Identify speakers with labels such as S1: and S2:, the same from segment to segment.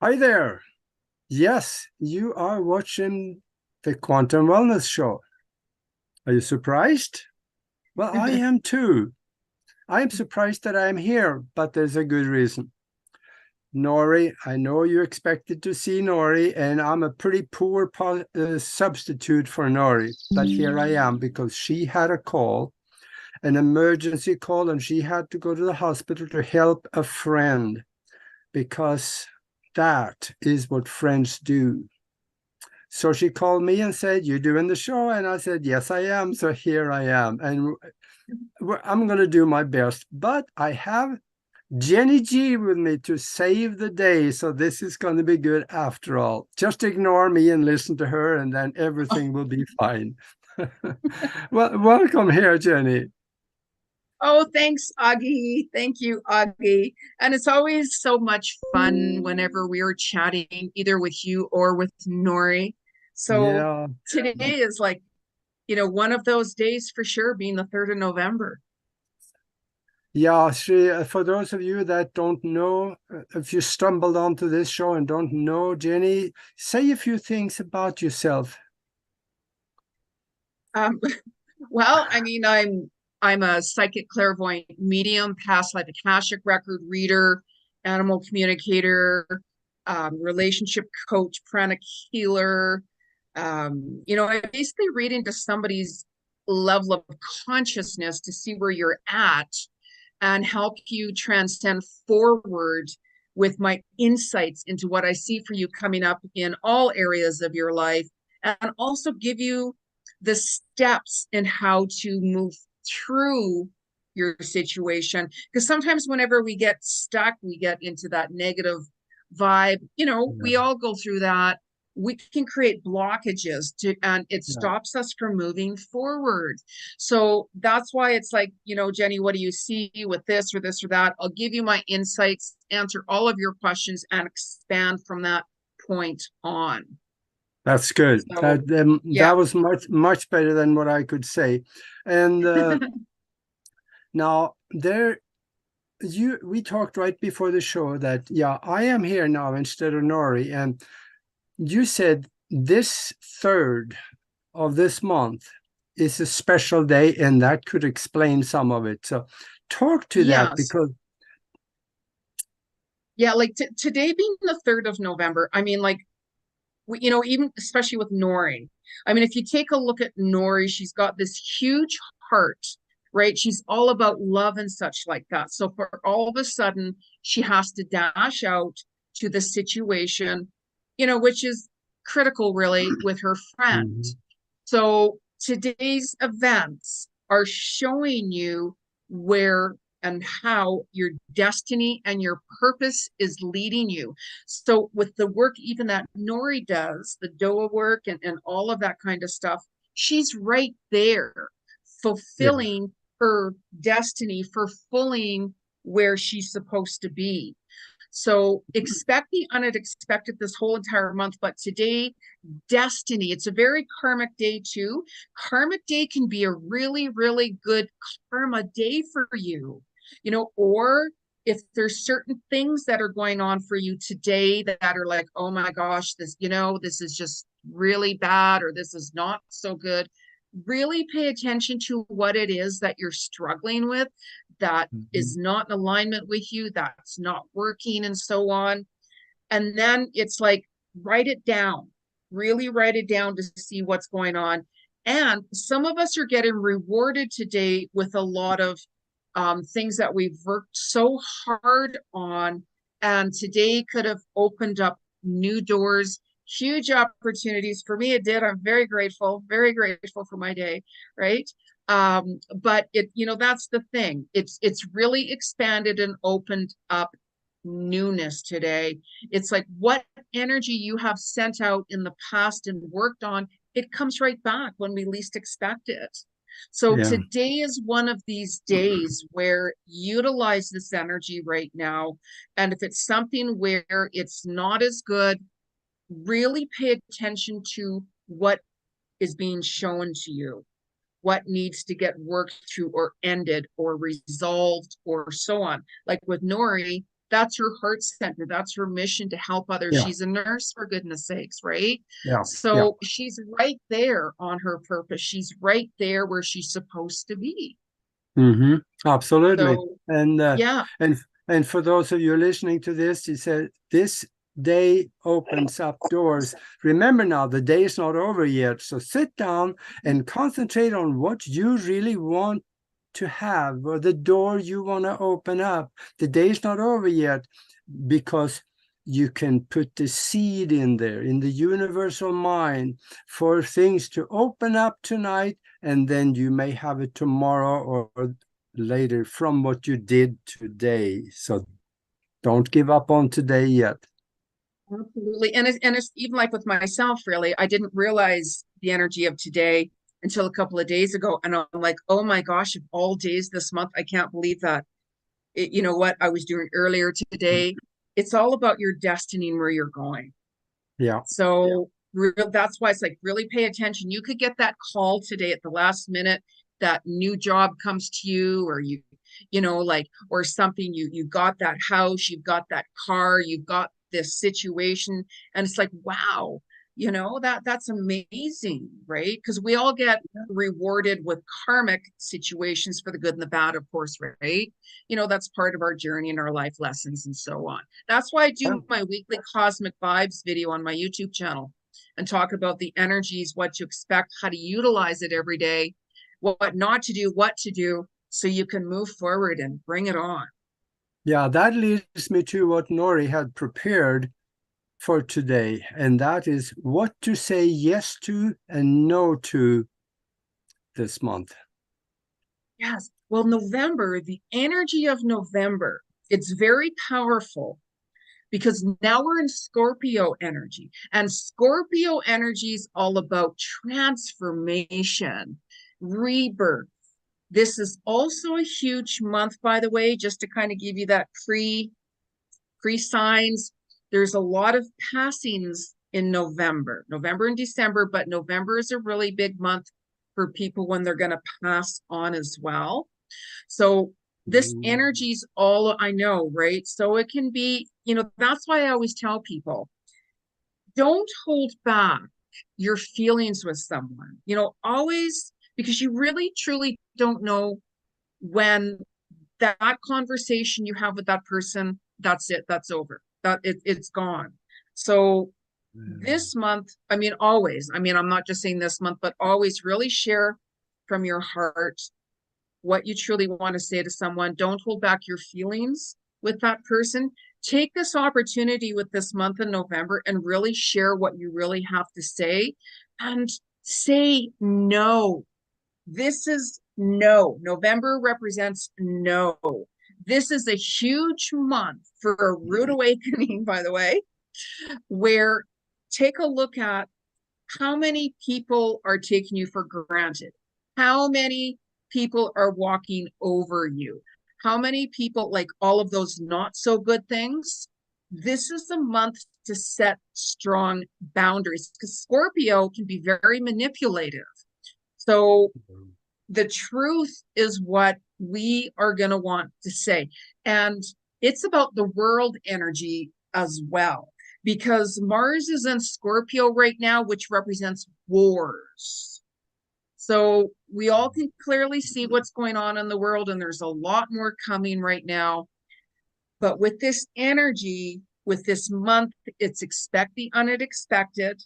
S1: Hi there. Yes, you are watching the Quantum Wellness Show. Are you surprised? Well, I am too. I am surprised that I am here, but there's a good reason. Nori, I know you expected to see Nori, and I'm a pretty poor substitute for Nori, but here I am because she had a call, an emergency call, and she had to go to the hospital to help a friend because that is what friends do. So she called me and said, "You're doing the show?" And I said, "Yes, I am." So here I am. And I'm going to do my best. But I have Jeni Ji with me to save the day. So this is going to be good after all. Just ignore me and listen to her, and then everything will be fine. Well, welcome here, Jeni.
S2: Oh, thanks, Aage. Thank you, Aage. And it's always so much fun whenever we are chatting, either with you or with Nori. So
S1: Yeah.
S2: today is like, one of those days for sure, being the 3rd of November.
S1: Yeah, for those of you that don't know, if you stumbled onto this show and don't know Jeni, say a few things about yourself.
S2: Um, well, I mean, I'm a psychic clairvoyant medium, past life Akashic record reader, animal communicator, relationship coach, pranic healer. I basically read into somebody's level of consciousness to see where you're at and help you transcend forward with my insights into what I see for you coming up in all areas of your life, and also give you the steps in how to move through your situation. Because sometimes whenever we get stuck, we get into that negative vibe. We
S1: Yeah,
S2: all go through that. We can create blockages and it
S1: yeah.
S2: stops us from moving forward. So that's why it's like, Jeni, what do you see with this or this or that? I'll give you my insights, answer all of your questions, and expand from that point on.
S1: That's good.
S2: So,
S1: That
S2: yeah.
S1: was much better than what I could say. And now we talked right before the show that yeah, I am here now instead of Nori, and you said this third of this month is a special day, and that could explain some of it. So talk to that
S2: Yes.
S1: because
S2: Yeah. Like today being the 3rd of November, I mean, like, even especially with Nori. I mean, if you take a look at Nori, she's got this huge heart, right? She's all about love and such like that. So for all of a sudden, she has to dash out to the situation, which is critical really with her friend.
S1: Mhm.
S2: So today's events are showing you where and how your destiny and your purpose is leading you. So with the work even that Nori does, the Doa work and all of that kind of stuff, she's right there
S1: Yeah.
S2: fulfilling her destiny, fulfilling where she's supposed to be. So expect the unexpected this whole entire month. But today, destiny, it's a very karmic day too. Karmic day can be a really, really good karma day for you, or if there's certain things that are going on for you today that are like, oh my gosh, this is just really bad, or this is not so good. Really pay attention to what it is that you're struggling with that is
S1: Mhm.
S2: not in alignment with you, that's not working, and so on. And then it's like, write it down, really write it down to see what's going on. And some of us are getting rewarded today with a lot of things that we've worked so hard on. And today could have opened up new doors, huge opportunities. For me, it did. I'm very grateful for my day, right? But that's the thing. It's really expanded and opened up newness today. It's like what energy you have sent out in the past and worked on, it comes right back when we least expect it. So
S1: Yeah.
S2: today is one of these days where utilize this energy right now. And if it's something where it's not as good, really pay attention to what is being shown to you, what needs to get worked through or ended or resolved or so on. Like with Nori, That's her heart center. That's her mission to help others.
S1: Yeah.
S2: She's a nurse, for goodness sakes, right?
S1: Yeah. Yeah.
S2: So she's right there on her purpose. She's right there where she's supposed to be.
S1: Mm-hmm. Absolutely.
S2: So
S1: And
S2: yeah,
S1: and for those of you listening to this, he said this day opens up doors. Remember now, the day is not over yet. So sit down and concentrate on what you really want to have, or the door you want to open up. The day is not over yet, because you can put the seed in there, in the universal mind, for things to open up tonight, and then you may have it tomorrow or later from what you did today. So don't give up on today yet.
S2: absolutely. And it's even like with myself, really, I didn't realize the energy of today until a couple of days ago. And I'm like, oh my gosh, of all days this month, I can't believe that. You know what I was doing earlier today? It's all about your destiny and where you're going.
S1: Yeah.
S2: So that's why it's like, really pay attention. You could get that call today at the last minute, that new job comes to you, or you know, like, or something, you got that house, you've got that car, you've got this situation, and it's like, wow, you know, that's amazing, right? Because we all get rewarded with karmic situations for the good and the bad, of course, right? You know, that's part of our journey and our life lessons and so on. That's why I do my weekly cosmic vibes video on my YouTube channel and talk about the energies, what to expect, how to utilize it every day, what not to do, what to do, so you can move forward and bring it on.
S1: Yeah, that leads me to what Nori had prepared for today, and that is what to say yes to and no to this month.
S2: Yes. Well, November, the energy of November, it's very powerful because now we're in Scorpio energy, and Scorpio energy is all about transformation, rebirth. This is also a huge month, by the way, just to kind of give you that pre signs. There's a lot of passings in November and December, but November is a really big month for people when they're going to pass on as well. So this energy is all I know, right? So it can be, you know, that's why I always tell people, don't hold back your feelings with someone, you know, always, because you really truly don't know when that conversation you have with that person, that's it, that's over, it's gone. So this month, I mean, always, I mean, I'm not just saying this month, but always really share from your heart what you truly want to say to someone. Don't hold back your feelings with that person. Take this opportunity with this month in November and really share what you really have to say, and say no. This is no. November represents no. This is a huge month for a rude awakening, by the way, where take a look at how many people are taking you for granted. How many people are walking over you? How many people, like all of those not so good things? This is the month to set strong boundaries, because Scorpio can be very manipulative. So the truth is what we are going to want to say. And it's about the world energy as well, because Mars is in Scorpio right now, which represents wars. So we all can clearly see what's going on in the world, and there's a lot more coming right now. But with this energy, with this month, it's expect the unexpected.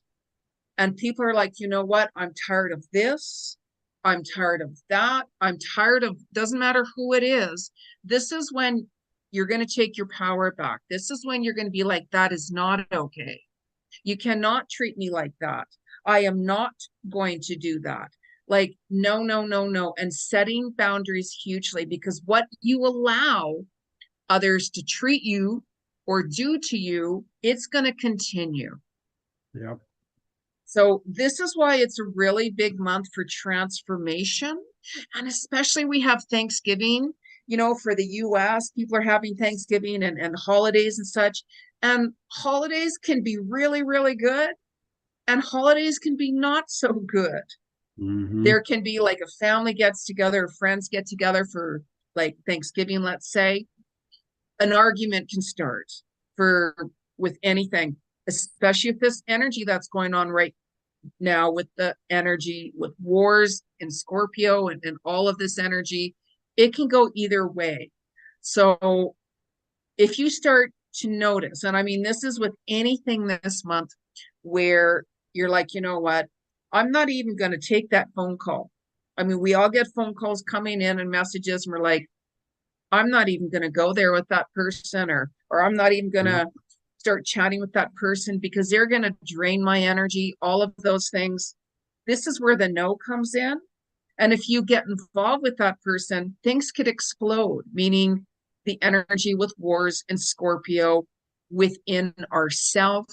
S2: And people are like, you know what? I'm tired of this. I'm tired of that. I'm tired of, doesn't matter who it is. This is when you're going to take your power back. This is when you're going to be like, that is not okay. You cannot treat me like that. I am not going to do that. Like, no, no, no, no. And setting boundaries hugely, because what you allow others to treat you or do to you, it's going to continue.
S1: Yep.
S2: So this is why it's a really big month for transformation. And especially we have Thanksgiving, you know, for the US, people are having Thanksgiving and holidays and such. And holidays can be really, really good. And holidays can be not so good. There can be like a family gets together, friends get together for like Thanksgiving, let's say. an argument can start for with anything, especially if this energy that's going on right now with the energy with wars in Scorpio and all of this energy, it can go either way. So if you start to notice, and I mean, this is with anything this month where you're like, you know what, I'm not even going to take that phone call. I mean, we all get phone calls coming in and messages, and we're like, I'm not even going to go there with that person, or I'm not even going to start chatting with that person because they're going to drain my energy, all of those things. This is where the no comes in. And if you get involved with that person, things could explode, meaning the energy with wars and Scorpio within ourself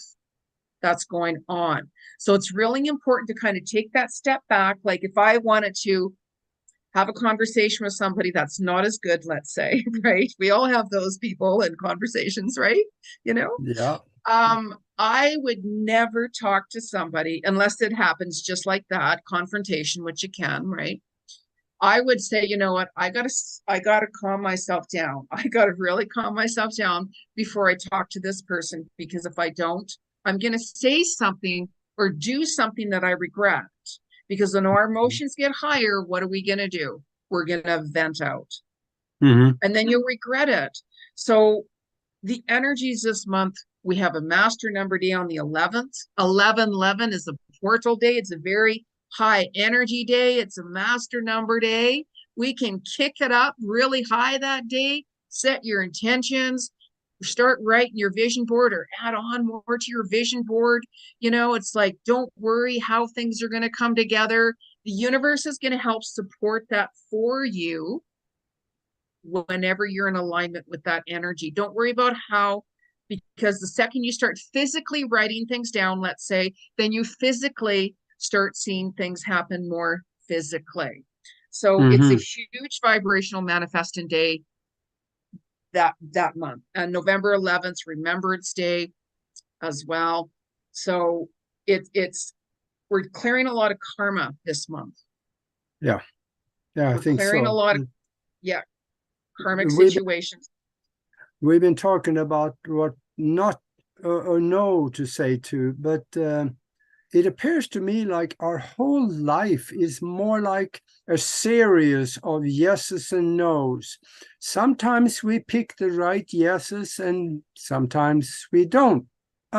S2: that's going on. So it's really important to kind of take that step back. Like if I wanted to have a conversation with somebody that's not as good, let's say, right? We all have those people in conversations, right? You know?
S1: Yeah.
S2: I would never talk to somebody unless it happens just like that, confrontation, which you can, right? I would say, you know what, I gotta calm myself down. I gotta really calm myself down before I talk to this person, because if I don't, I'm gonna say something or do something that I regret. Because when our emotions get higher, what are we gonna do? We're gonna vent out.
S1: Mm-hmm.
S2: And then you'll regret it. So the energies this month, we have a master number day on the 11th. 11 is a portal day. It's a very high energy day. It's a master number day. We can kick it up really high that day, set your intentions, start writing your vision board or add on more to your vision board. You know, it's like, don't worry how things are going to come together. The universe is going to help support that for you whenever you're in alignment with that energy. Don't worry about how, because the second you start physically writing things down, let's say, then you physically start seeing things happen more physically. So it's a
S1: Mm-hmm.
S2: huge vibrational manifesting day that month. And November 11th, Remembrance Day as well. So it's we're clearing a lot of karma this month.
S1: Yeah. Yeah, I
S2: We're
S1: think
S2: clearing a
S1: so.
S2: lot of, yeah, karmic
S1: We've
S2: situations.
S1: we've been talking about what not or no to say to, but it appears to me like our whole life is more like a series of yeses and nos. Sometimes we pick the right yeses and sometimes we don't,
S2: Mhm.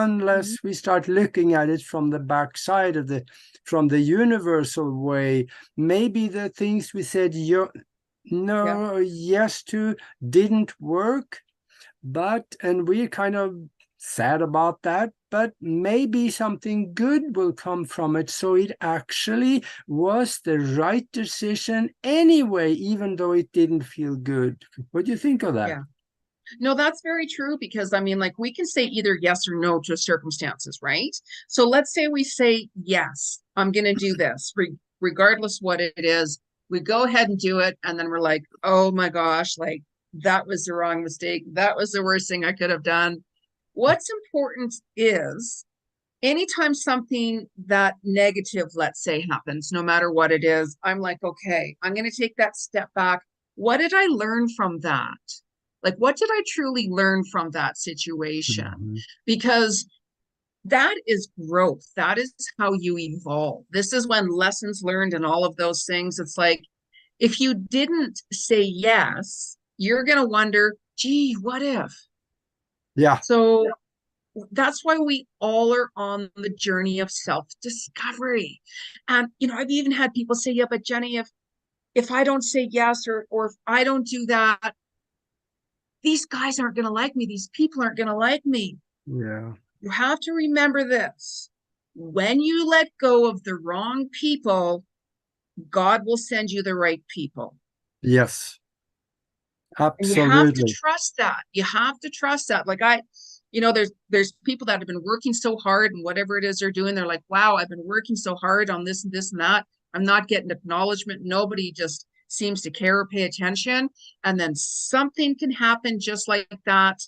S1: unless we start looking at it from the backside of from the universal way. Maybe the things we said
S2: Yeah.
S1: no or yes to didn't work, and we're kind of sad about that, but maybe something good will come from it. So it actually was the right decision anyway, even though it didn't feel good. What do you think of that?
S2: Yeah. No, that's very true, because I mean, like, we can say either yes or no to circumstances, right? So let's say we say, yes, I'm going to do this, regardless what it is. We go ahead and do it. And then we're like, oh my gosh, like that was the wrong mistake. That was the worst thing I could have done. What's important is anytime something that negative, let's say, happens, no matter what it is, I'm like, okay, I'm going to take that step back. What did I learn from that? Like, what did I truly learn from that situation?
S1: Mhm.
S2: Because that is growth. That is how you evolve. This is when lessons learned and all of those things. It's like, if you didn't say yes, you're going to wonder, gee, what if?
S1: Yeah.
S2: So that's why we all are on the journey of self-discovery. And, you know, I've even had people say, yeah, but Jeni, if I don't say yes, or if I don't do that, these guys aren't going to like me. These people aren't going to like me.
S1: Yeah.
S2: You have to remember this. When you let go of the wrong people, God will send you the right people.
S1: Yes.
S2: And you have to
S1: Absolutely.
S2: trust that. You have to trust that. Like you know, there's people that have been working so hard and whatever it is they're doing, they're like, wow, I've been working so hard on this and this and that. I'm not getting acknowledgement. Nobody just seems to care or pay attention. And then something can happen just like that.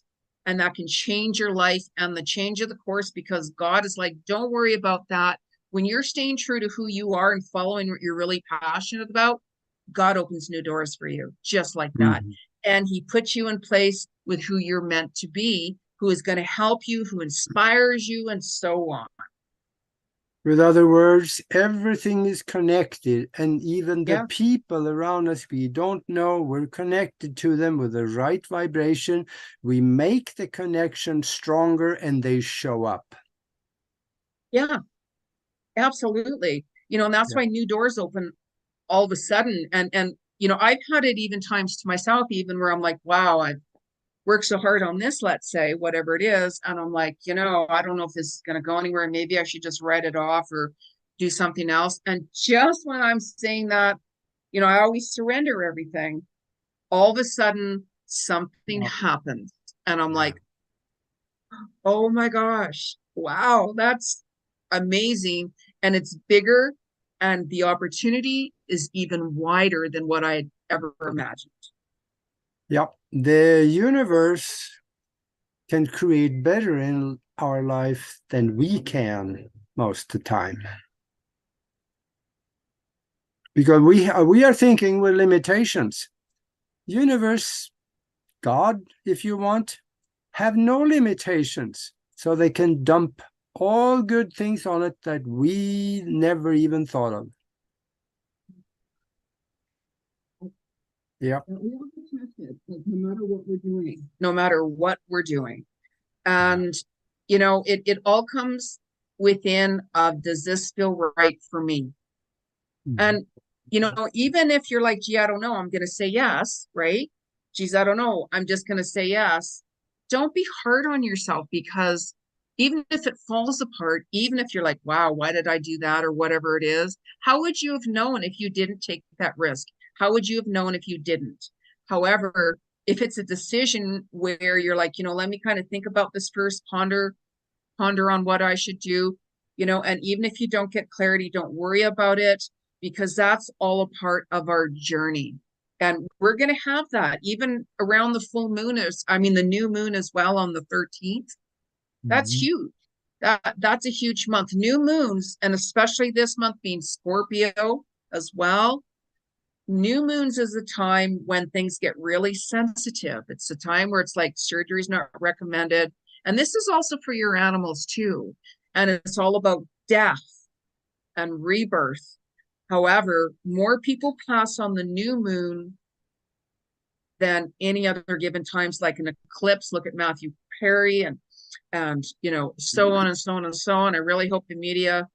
S2: And that can change your life and the change of the course, because God is like, don't worry about that. When you're staying true to who you are and following what you're really passionate about, God opens new doors for you, just like that.
S1: Mhm.
S2: And he puts you in place with who you're meant to be, who is going to help you, who inspires you, and so on.
S1: With other words, everything is connected, and even the
S2: Yeah.
S1: people around us we don't know, we're connected to them with the right vibration. We make the connection stronger and they show up.
S2: Yeah, absolutely. You know, and that's
S1: Yeah.
S2: why new doors open all of a sudden. And you know, I've had it even times to myself, even where I'm like, wow, I've worked so hard on this, let's say, whatever it is. And I'm like, you know, I don't know if this is going to go anywhere. Maybe I should just write it off or do something else. And just when I'm saying that, you know, I always surrender everything. All of a sudden, something
S1: Yeah.
S2: happens. And I'm
S1: Yeah.
S2: like, oh my gosh, wow, that's amazing. And it's bigger, and the opportunity is even wider than what I had ever imagined.
S1: Yeah. The universe can create better in our life than we can most of the time. Because we are thinking with limitations. Universe, God, if you want, have no limitations. So they can dump all good things on it that we never even thought of. Yeah.
S2: And we have to test it, like, no matter what we're doing. No matter what we're doing. And, you know, it all comes within of, does this feel right for me?
S1: Mhm.
S2: And, you know, even if you're like, gee, I don't know, I'm going to say yes, right? Geez, I don't know, I'm just going to say yes. Don't be hard on yourself, because even if it falls apart, even if you're like, wow, why did I do that, or whatever it is, how would you have known if you didn't take that risk? How would you have known if you didn't? However, if it's a decision where you're like, you know, let me kind of think about this first, ponder on what I should do, you know, and even if you don't get clarity, don't worry about it, because that's all a part of our journey. And we're going to have that even around the full moon I mean, the new moon as well on the 13th. That's
S1: Mhm.
S2: huge. That's a huge month. New moons, and especially this month being Scorpio as well. New moons is a time when things get really sensitive. It's a time where it's like surgery is not recommended. And this is also for your animals too. And it's all about death and rebirth. However, more people pass on the new moon than any other given times, like an eclipse. Look at Matthew Perry and you know, so on and so on and so on. I really hope the media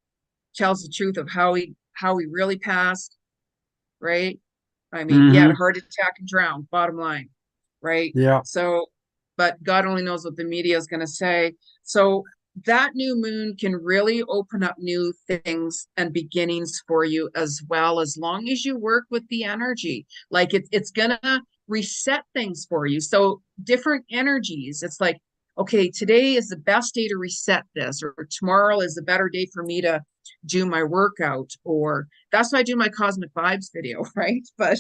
S2: tells the truth of how he really passed, right? I mean, he had a
S1: Mhm.
S2: heart attack and drowned, bottom line, right?
S1: Yeah.
S2: So, but God only knows what the media is going to say. So that new moon can really open up new things and beginnings for you as well, as long as you work with the energy. Like it's going to reset things for you. So different energies. It's like, okay, today is the best day to reset this, or tomorrow is a better day for me to do my workout, or that's why I do my cosmic vibes video, right? But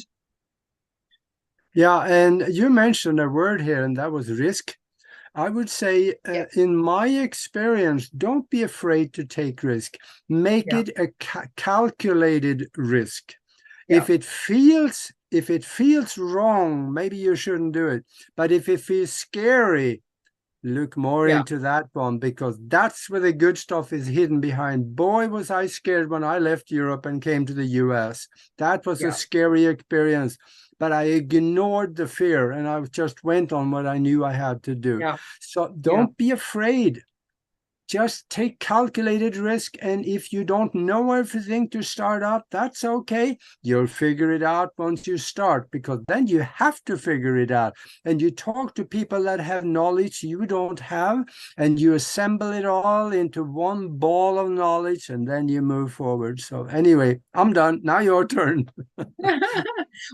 S1: Yeah. And you mentioned a word here, and that was risk. I would say,
S2: yeah,
S1: in my experience, don't be afraid to take risk. Make
S2: yeah,
S1: it a calculated risk.
S2: yeah,
S1: If it feels wrong, maybe you shouldn't do it. But if it feels scary, look more
S2: yeah,
S1: into that one, because that's where the good stuff is hidden behind. Boy, was I scared when I left Europe and came to the US. That was a
S2: yeah,
S1: scary experience, but I ignored the fear and I just went on what I knew I had to do.
S2: yeah,
S1: So
S2: yeah.
S1: don't be afraid. Just take calculated risk. And if you don't know everything to start out, that's okay. You'll figure it out once you start, because then you have to figure it out. And you talk to people that have knowledge you don't have, and you assemble it all into one ball of knowledge, and then you move forward. So anyway, I'm done. Now your turn.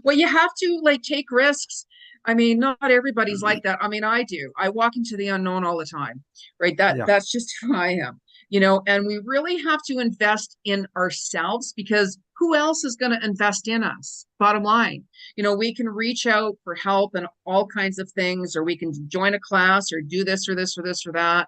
S2: Well, you have to like take risks. I mean, not everybody's like that. I mean, I do. I walk into the unknown all the time, right?
S1: Yeah.
S2: That's just who I am, you know, and we really have to invest in ourselves, because who else is going to invest in us? Bottom line, you know, we can reach out for help and all kinds of things, or we can join a class or do this or this or this or that,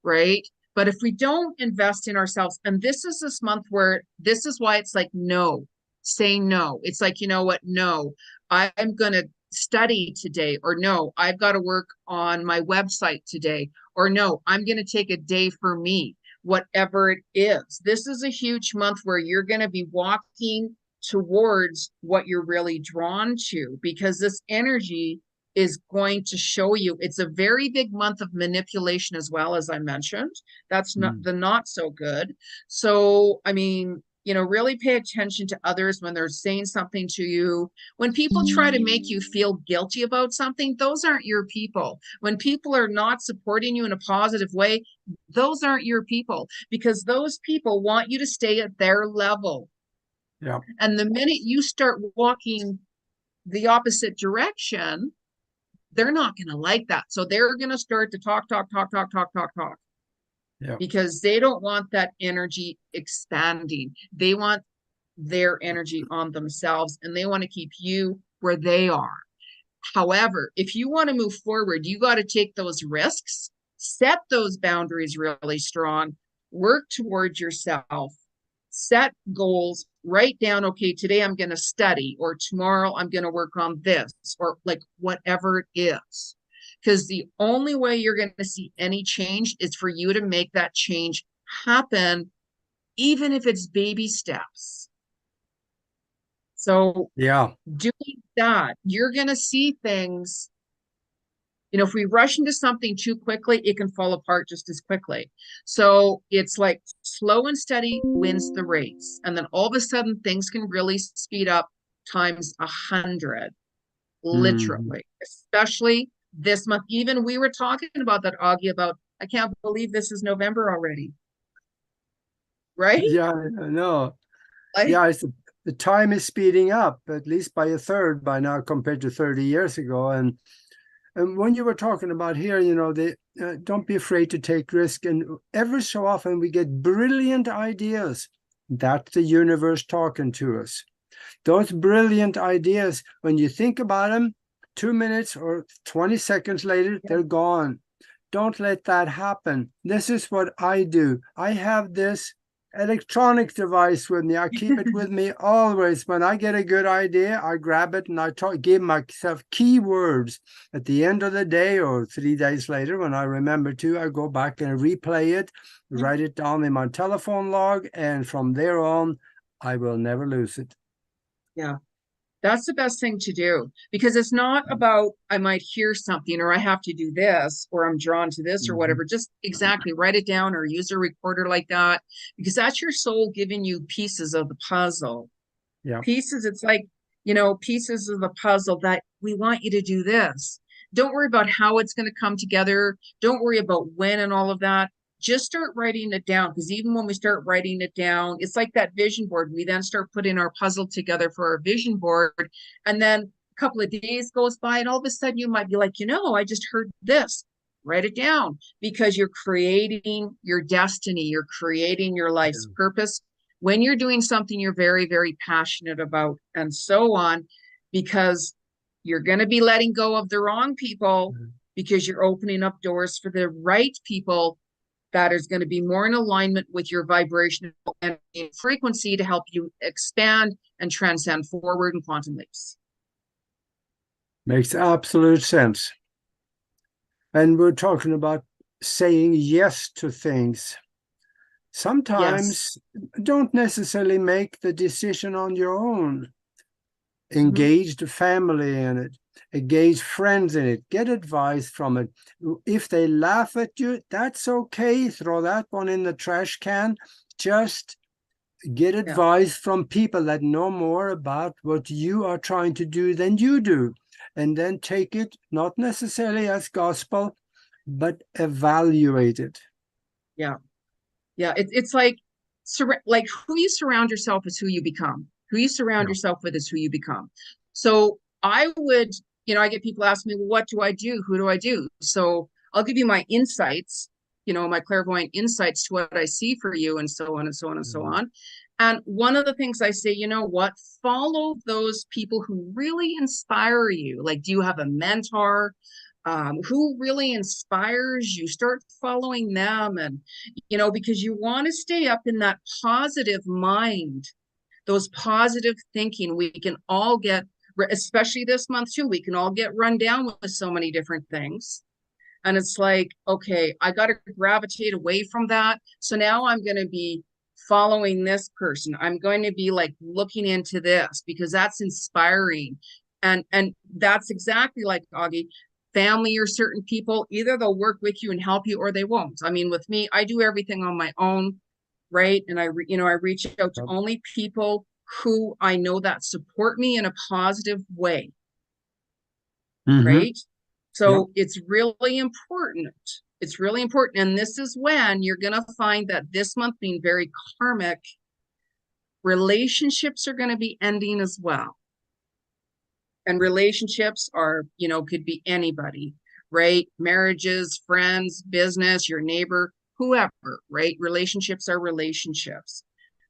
S2: right? But if we don't invest in ourselves, and this is this month where this is why it's like, no, say no. It's like, you know what? No, I'm going to study today, or no, I've got to work on my website today, or no, I'm going to take a day for me, whatever it is. This is a huge month where you're going to be walking towards what you're really drawn to, because this energy is going to show you. It's a very big month of manipulation as well, as I mentioned. That's not
S1: Mm.
S2: the not so good. So, I mean, you know, really pay attention to others when they're saying something to you. When people try to make you feel guilty about something, those aren't your people. When people are not supporting you in a positive way, those aren't your people, because those people want you to stay at their level.
S1: Yeah.
S2: And the minute you start walking the opposite direction, they're not going to like that. So they're going to start to talk,
S1: Yeah.
S2: because they don't want that energy expanding. They want their energy on themselves, and they want to keep you where they are. However, if you want to move forward, you got to take those risks, set those boundaries really strong, work towards yourself, set goals, write down, okay, today I'm going to study, or tomorrow I'm going to work on this, or like whatever it is. Because the only way you're going to see any change is for you to make that change happen, even if it's baby steps. So
S1: Yeah.
S2: doing that, you're going to see things. You know, if we rush into something too quickly, it can fall apart just as quickly. So it's like slow and steady wins the race. And then all of a sudden things can really speed up times 100,
S1: Mm.
S2: literally, especially this month. Even we were talking about that, Augie, about, I can't believe this is November already, right?
S1: Yeah, I know.
S2: Like,
S1: Yeah, the time is speeding up, at least by a third by now compared to 30 years ago. And when you were talking about here, you know, don't be afraid to take risk. And ever so often we get brilliant ideas. That's the universe talking to us. Those brilliant ideas, when you think about them, 2 minutes or 20 seconds later, they're gone. Don't let that happen. This is what I do. I have this electronic device with me. I keep it with me always. When I get a good idea, I grab it and I give myself keywords. At the end of the day or 3 days later, when I remember to, I go back and replay it, write it down in my telephone log, and from there on, I will never lose it.
S2: yeah. That's the best thing to do, because it's not about I might hear something, or I have to do this, or I'm drawn to this, or
S1: Mhm.
S2: whatever. Just exactly write it down, or use a recorder like that, because that's your soul giving you pieces of the puzzle.
S1: Yeah.
S2: Pieces, it's like, you know, pieces of the puzzle that we want you to do this. Don't worry about how it's going to come together. Don't worry about when and all of that. Just start writing it down, because even when we start writing it down, it's like that vision board. We then start putting our puzzle together for our vision board. And then a couple of days goes by, and all of a sudden you might be like, you know, I just heard this. Write it down, because you're creating your destiny. You're creating your life's purpose when you're doing something you're very, very passionate about, and so on, because you're going to be letting go of the wrong people, because you're opening up doors for the right people that is going to be more in alignment with your vibrational and frequency to help you expand and transcend forward in quantum leaps.
S1: Makes absolute sense. And we're talking about saying yes to things.
S2: Yes.
S1: Sometimes don't necessarily make the decision on your own.
S2: Mm-hmm.
S1: Engage the family in it, engage friends in it, get advice from it. If they laugh at you, that's okay. Throw that one in the trash can. Just get
S2: Yeah.
S1: advice from people that know more about what you are trying to do than you do. And then take it not necessarily as gospel, but evaluate it.
S2: Yeah. Yeah. It's like, like who you surround yourself is who you become. Who you surround
S1: Yeah.
S2: yourself with is who you become. So I would, you know, I get people ask me, well, what do I do? Who do I do? So I'll give you my insights, you know, my clairvoyant insights to what I see for you, and so on and so on and so
S1: Mhm.
S2: on. And one of the things I say, you know what, follow those people who really inspire you. Like, do you have a mentor? Who really inspires you? Start following them. And, you know, because you want to stay up in that positive mind, those positive thinking. We can all get, especially this month too, we can all get run down with so many different things. And it's like, okay, I got to gravitate away from that. So now I'm going to be following this person. I'm going to be like looking into this because that's inspiring. And that's exactly like Aage, family or certain people, either they'll work with you and help you or they won't. I mean, with me, I do everything on my own, right? And I reach out to only people who I know that support me in a positive way, right? So it's really important. It's really important. And this is when you're going to find that this month being very karmic, relationships are going to be ending as well. And relationships are, could be anybody, right? Marriages, friends, business, your neighbor, whoever, right? Relationships are relationships,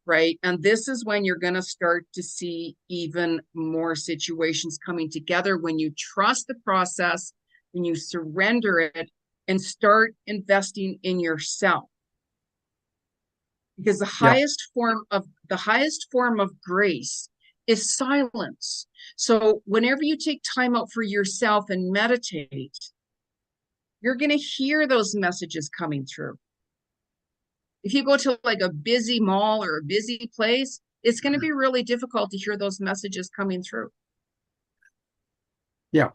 S2: right? And this is when you're going to start to see even more situations coming together when you trust the process, when you surrender it and start investing in yourself. Because the highest form of grace is silence. So whenever you take time out for yourself and meditate, you're going to hear those messages coming through. If you go to like a busy mall or a busy place, it's going to be really difficult to hear those messages coming through.
S1: Yeah.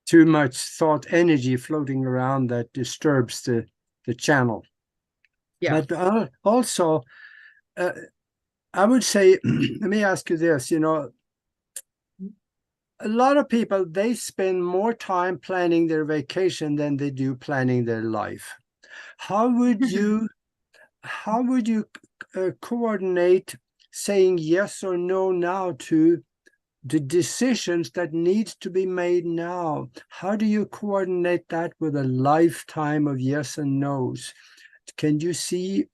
S1: Too much thought energy floating around that disturbs the channel.
S2: Yeah.
S1: But also, I would say, let me ask you this, a lot of people, they spend more time planning their vacation than they do planning their life. How would you coordinate saying yes or no now to the decisions that need to be made now? How do you coordinate that with a lifetime of yes and no's? Can you see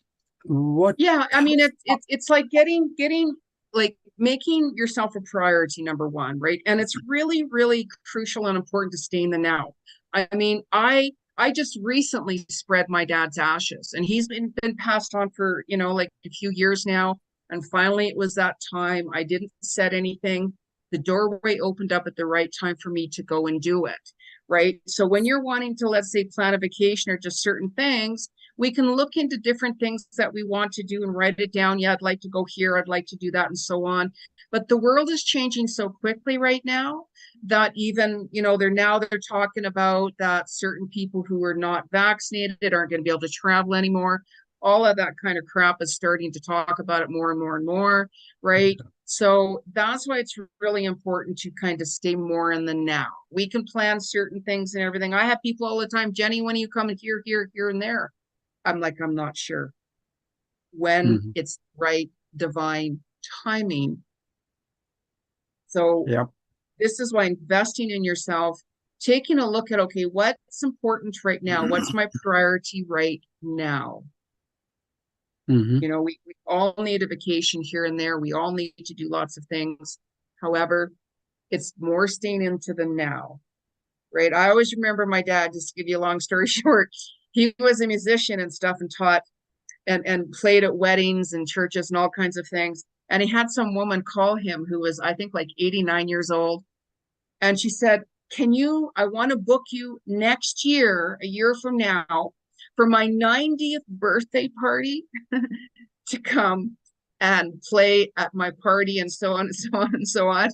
S1: what?
S2: Yeah, I mean, it's like getting like making yourself a priority, number one, right? And it's really, really crucial and important to stay in the now. I mean, I just recently spread my dad's ashes, and he's been passed on for, like a few years now. And finally, it was that time. I didn't set anything. The doorway opened up at the right time for me to go and do it, right? So when you're wanting to, let's say, plan a vacation or just certain things, we can look into different things that we want to do and write it down. Yeah, I'd like to go here. I'd like to do that and so on. But the world is changing so quickly right now that even, they're talking about that certain people who are not vaccinated aren't going to be able to travel anymore. All of that kind of crap is starting to talk about it more and more and more, right? So that's why it's really important to kind of stay more in the now. We can plan certain things and everything. I have people all the time, Jeni, when are you coming here, here, and there? I'm like, I'm not sure when it's right, divine timing. So this is why investing in yourself, taking a look at, okay, what's important right now? What's my priority right now? We all need a vacation here and there. We all need to do lots of things. However, it's more staying into the now, right? I always remember my dad, just to give you a long story short, he was a musician and stuff and taught and played at weddings and churches and all kinds of things. And he had some woman call him who was, I think, like 89 years old. And she said, I want to book you next year, a year from now, for my 90th birthday party to come and play at my party and so on and so on and so on.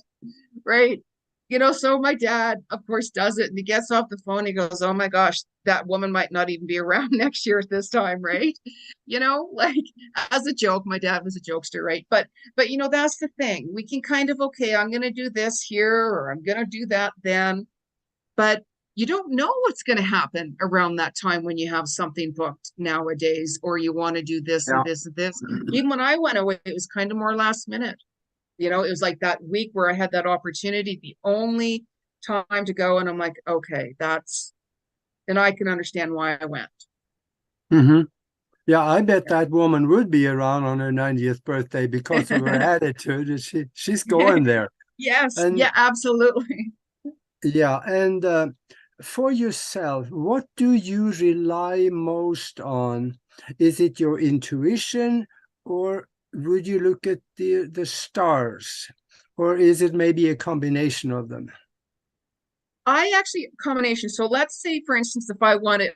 S2: Right. So my dad, of course, does it. And he gets off the phone. He goes, oh my gosh, that woman might not even be around next year at this time. Right. Like as a joke, my dad was a jokester. Right. But, that's the thing. We can kind of, okay, I'm going to do this here, or I'm going to do that then. But you don't know what's going to happen around that time when you have something booked nowadays, or you want to do this and this and this. Even when I went away, it was kind of more last minute. It was like that week where I had that opportunity, the only time to go. And I'm like, okay, and I can understand why I went.
S1: Yeah, I bet that woman would be around on her 90th birthday because of her attitude. She's going there.
S2: Yes. Yeah, absolutely.
S1: Yeah. And for yourself, what do you rely most on? Is it your intuition or would you look at the stars, or is it maybe a combination of them?
S2: I actually combination. So let's say, for instance, if I wanted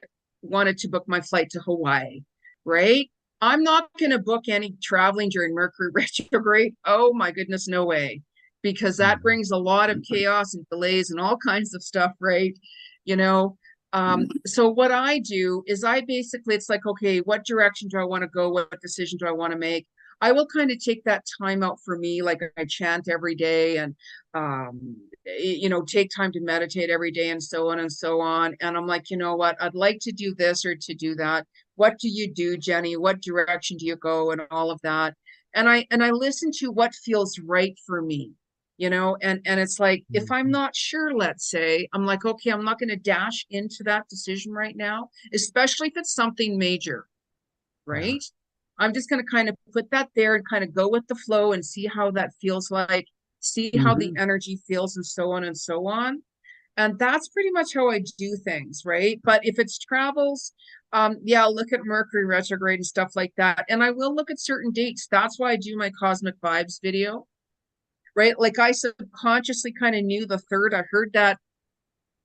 S2: to book my flight to Hawaii, right? I'm not going to book any traveling during Mercury retrograde. Oh my goodness, no way. Because that brings a lot of chaos and delays and all kinds of stuff, right? You know, so what I do is I basically, it's like, okay, what direction do I want to go? What decision do I want to make? I will kind of take that time out for me, like I chant every day and take time to meditate every day and so on and so on. And I'm like, you know what, I'd like to do this or to do that. What do you do, Jeni? What direction do you go? And all of that. And I listen to what feels right for me, and it's like, if I'm not sure, let's say, I'm like, okay, I'm not going to dash into that decision right now, especially if it's something major, right? I'm just going to kind of put that there and kind of go with the flow and see how that feels like, see how the energy feels, and so on and so on. And that's pretty much how I do things, right? But if it's travels, yeah, I'll look at Mercury retrograde and stuff like that. And I will look at certain dates. That's why I do my Cosmic Vibes video, right? Like I subconsciously kind of knew the 3rd. I heard that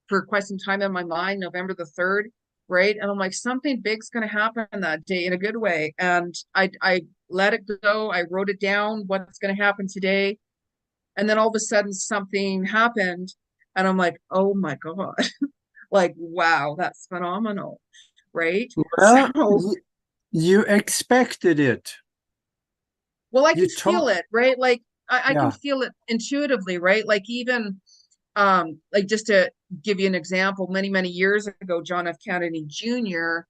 S2: for quite some time in my mind, November the 3rd, right? And I'm like, something big's going to happen that day in a good way. And I let it go. I wrote it down, what's going to happen today. And then all of a sudden something happened. And I'm like, oh my God, like, wow, that's phenomenal, right?
S1: Well,
S2: So,
S1: you expected it.
S2: well, I
S1: You
S2: could feel
S1: told,
S2: it, right? Like I can
S1: yeah.
S2: feel it intuitively, right? Like even like just to give you an example, many, many years ago, John F. Kennedy Jr.,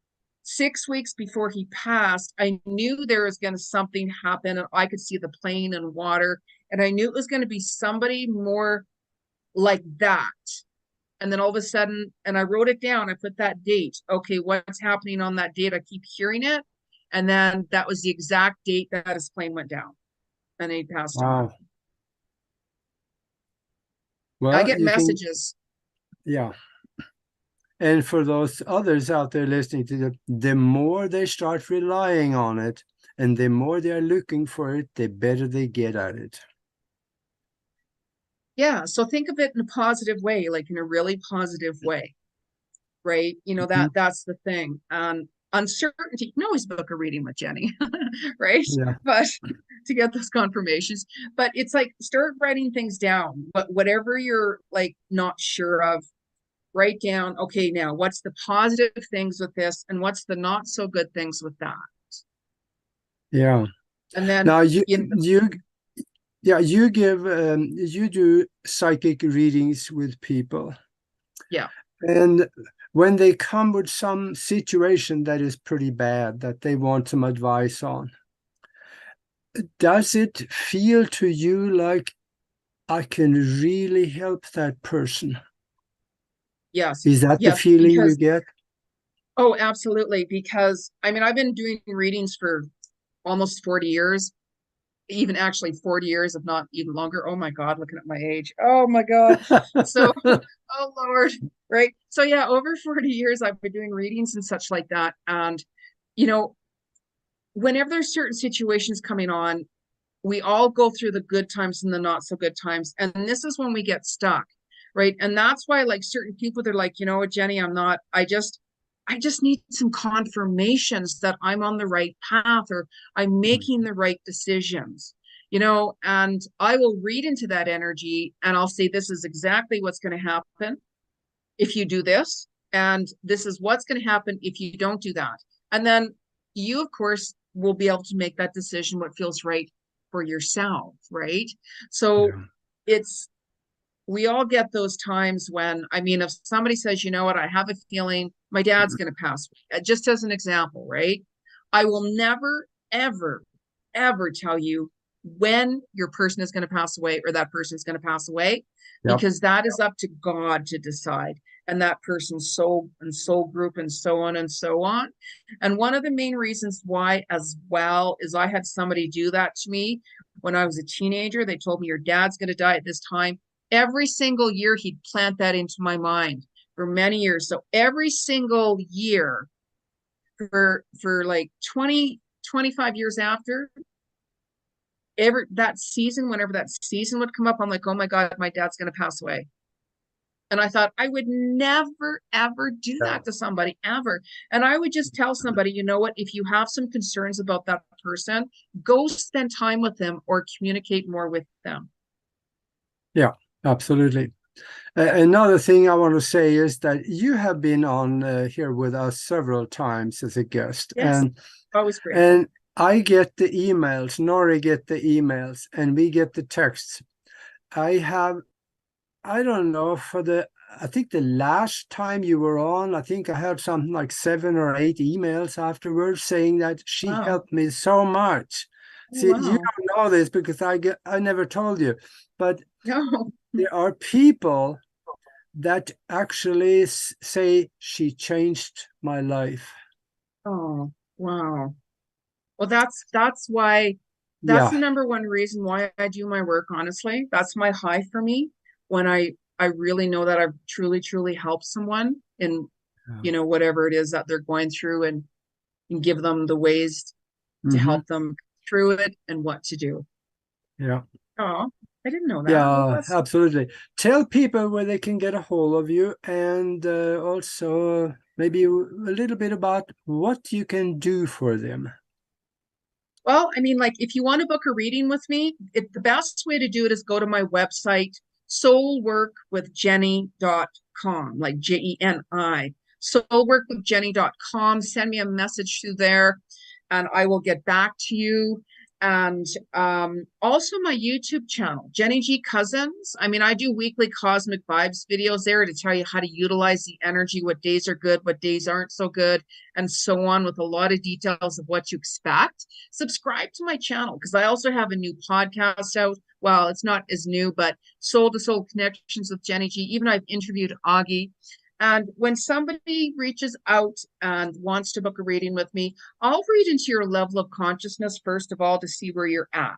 S2: 6 weeks before he passed, I knew there was going to something happen. And I could see the plane and water, and I knew it was going to be somebody more like that. And then all of a sudden, and I wrote it down, I put that date. Okay, what's happening on that date? I keep hearing it. And then that was the exact date that his plane went down and he passed on.
S1: Wow.
S2: I
S1: Well,
S2: get
S1: you can,
S2: messages.
S1: yeah. And for those others out there listening to the more they start relying on it and the more they are looking for it, the better they get at it.
S2: Yeah. So think of it in a positive way, like in a really positive way, right? That's the thing. Uncertainty, you can always book a reading with Jeni, right?
S1: Yeah.
S2: But to get those confirmations, but it's like, start writing things down. But whatever you're like not sure of, write down, okay, now what's the positive things with this and what's the not so good things with that.
S1: Yeah.
S2: And then,
S1: Now
S2: you know,
S1: you give you do psychic readings with people,
S2: yeah.
S1: and when they come with some situation that is pretty bad that they want some advice on, does it feel to you like I can really help that person?
S2: Yes.
S1: Is that the
S2: Yes.
S1: feeling you
S2: Because,
S1: get?
S2: oh, absolutely. Because I mean, I've been doing readings for almost 40 years, even actually 40 years, if not even longer. Oh my God, looking at my age. Oh my God. So, oh Lord. Right. So yeah, over 40 years, I've been doing readings and such like that. And, you know, whenever there's certain situations coming on, we all go through the good times and the not so good times. And this is when we get stuck. Right. And that's why, like, certain people, they're like, you know what, Jeni, I just need some confirmations that I'm on the right path or I'm making the right decisions, and I will read into that energy and I'll say, this is exactly what's going to happen if you do this. And this is what's going to happen if you don't do that. And then you, of course, will be able to make that decision, what feels right for yourself. Right. So
S1: Yeah.
S2: it's, we all get those times when, I mean, if somebody says, you know what, I have a feeling my dad's going to pass away, just as an example, right? I will never, ever, ever tell you when your person is going to pass away or that person is going to pass away,
S1: Yep.
S2: because that is up to God to decide, and that person's soul and soul group and so on and so on. And one of the main reasons why as well is I had somebody do that to me when I was a teenager. They told me, your dad's going to die at this time. Every single year he'd plant that into my mind for many years. So every single year for like 20, 25 years after, that season, whenever that season would come up, I'm like, oh my God, my dad's going to pass away. And I thought I would never, ever do
S1: Yeah.
S2: that to somebody, ever. And I would just tell somebody, you know what, if you have some concerns about that person, go spend time with them or communicate more with them.
S1: Yeah, absolutely. Another thing I want to say is that you have been on here with us several times as a guest,
S2: Yes, always grateful.
S1: and I get the emails, Nori get the emails, and we get the texts. I don't know, I think the last time you were on, I think I had something like 7 or 8 emails afterwards saying that she helped me so much. See, you don't know this because I never told you, but
S2: no.
S1: There are people that actually say she changed my life.
S2: Oh, wow. Well, that's why, that's the
S1: Yeah.
S2: number one reason why I do my work, honestly. That's my high for me, when I really know that I've truly, truly helped someone in, you know, whatever it is that they're going through, and give them the ways to
S1: Mm-hmm.
S2: help them through it and what to do.
S1: Yeah.
S2: Oh, I didn't know that. Well,
S1: Yeah, absolutely. Tell people where they can get a hold of you, and also maybe a little bit about what you can do for them.
S2: well, I mean, like, if you want to book a reading with me, the best way to do it is go to my website, soulworkwithjeni.com, like Jeni. Soulworkwithjeni.com. Send me a message through there, and I will get back to you. And also my YouTube channel, Jeni Ji Cousins. I mean, I do weekly cosmic vibes videos there to tell you how to utilize the energy, what days are good, what days aren't so good, and so on, with a lot of details of what to expect. Subscribe to my channel, because I also have a new podcast out. Well, it's not as new, but Soul to Soul Connections with Jeni Ji. Even I've interviewed Aage. And when somebody reaches out and wants to book a reading with me, I'll read into your level of consciousness, first of all, to see where you're at.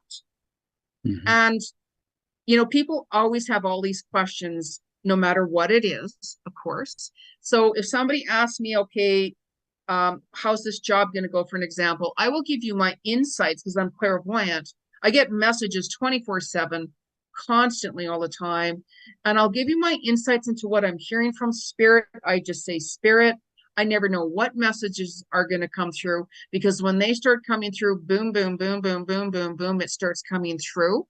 S1: Mm-hmm.
S2: And, you know, people always have all these questions, no matter what it is, of course. So if somebody asks me, okay, how's this job going to go, for an example, I will give you my insights, because I'm clairvoyant. I get messages 24/7, constantly, all the time. And I'll give you my insights into what I'm hearing from spirit. I just say spirit. I never know what messages are going to come through, because when they start coming through, boom, boom, boom, boom, boom, boom, boom, it starts coming through.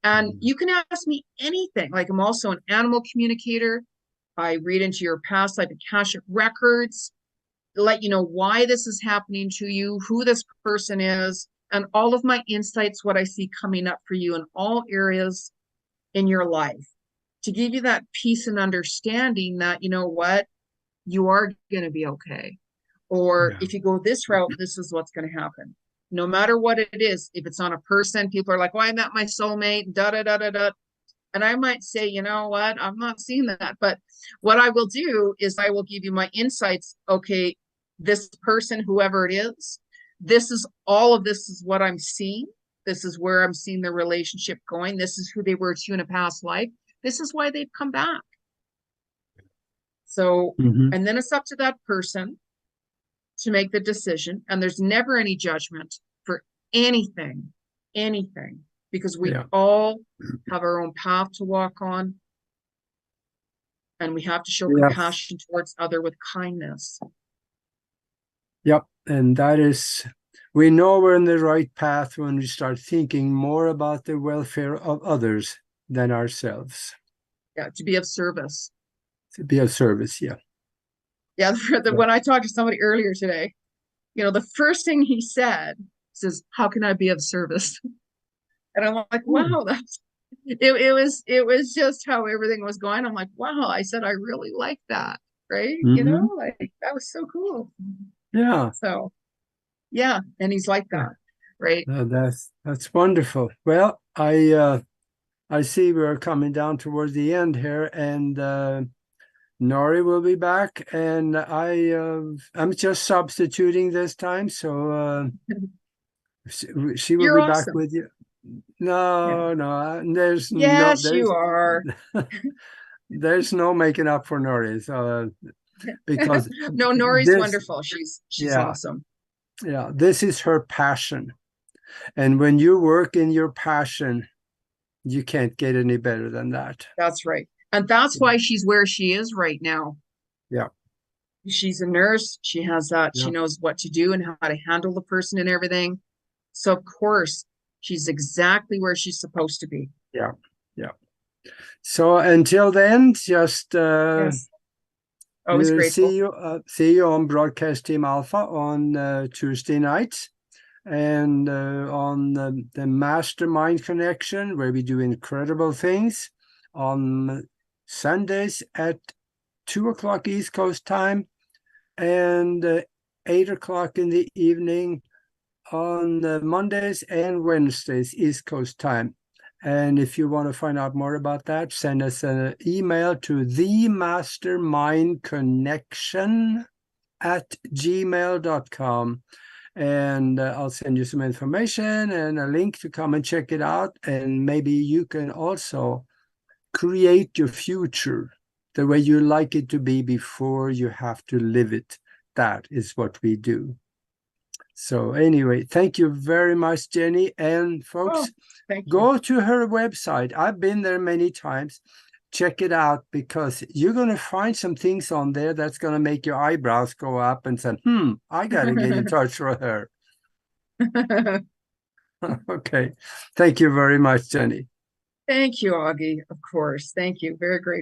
S2: And you can ask me anything. Like, I'm also an animal communicator. I read into your past life Akashic records, let you know why this is happening to you, who this person is, and all of my insights, what I see coming up for you in all areas in your life, to give you that peace and understanding that, you know what, you are going to be okay. Or if you go this route, this is what's going to happen. No matter what it is, if it's on a person, people are like, well, I met my soulmate, da da da da da. And I might say, you know what, I'm not seeing that. But what I will do is I will give you my insights. Okay, this person, whoever it is, this is all of this is what I'm seeing. This is where I'm seeing their relationship going. This is who they were to you in a past life. This is why they've come back. So, and then it's up to that person to make the decision. And there's never any judgment for anything, because we all have our own path to walk on. And we have to show compassion towards other with kindness.
S1: Yep. And that is, we know we're in the right path when we start thinking more about the welfare of others than ourselves.
S2: Yeah, to be of service.
S1: To be of service, yeah.
S2: Yeah, when I talked to somebody earlier today, you know, the first thing he says, how can I be of service? And I'm like, wow, it was just how everything was going. I'm like, wow, I said, I really like that. Right. You know, like, that was so cool.
S1: Yeah.
S2: So, yeah. And he's like that. Right.
S1: That's wonderful. Well, I see we're coming down towards the end here, and Nori will be back, and I'm just substituting this time, so she will
S2: You're
S1: be
S2: awesome.
S1: back with you. No, there's
S2: yes, you are.
S1: There's no making up for Nori, so because
S2: no, Nori's wonderful. She's awesome.
S1: Yeah, this is her passion. And when you work in your passion, you can't get any better than that.
S2: That's right. And that's why she's where she is right now.
S1: Yeah.
S2: She's a nurse. She has that. She
S1: Yeah.
S2: knows what to do and how to handle the person and everything. So, of course, she's exactly where she's supposed to be.
S1: Yeah. Yeah. So until then, just
S2: Yes. Always
S1: we'll
S2: grateful.
S1: see you on Broadcast Team Alpha on Tuesday nights, and on the Mastermind Connection, where we do incredible things, on Sundays at 2 o'clock East Coast time, and 8 o'clock in the evening on Mondays and Wednesdays East Coast time. And if you want to find out more about that, send us an email to themastermindconnection@gmail.com. And I'll send you some information and a link to come and check it out. And maybe you can also create your future the way you like it to be before you have to live it. That is what we do. So anyway, thank you very much, Jeni. And folks,
S2: Thank you.
S1: go to her website. I've been there many times. Check it out, because you're going to find some things on there that's going to make your eyebrows go up and say, I got to get in touch with her. Okay. Thank you very much, Jeni.
S2: Thank you, Aage. Of course. Thank you. Very grateful.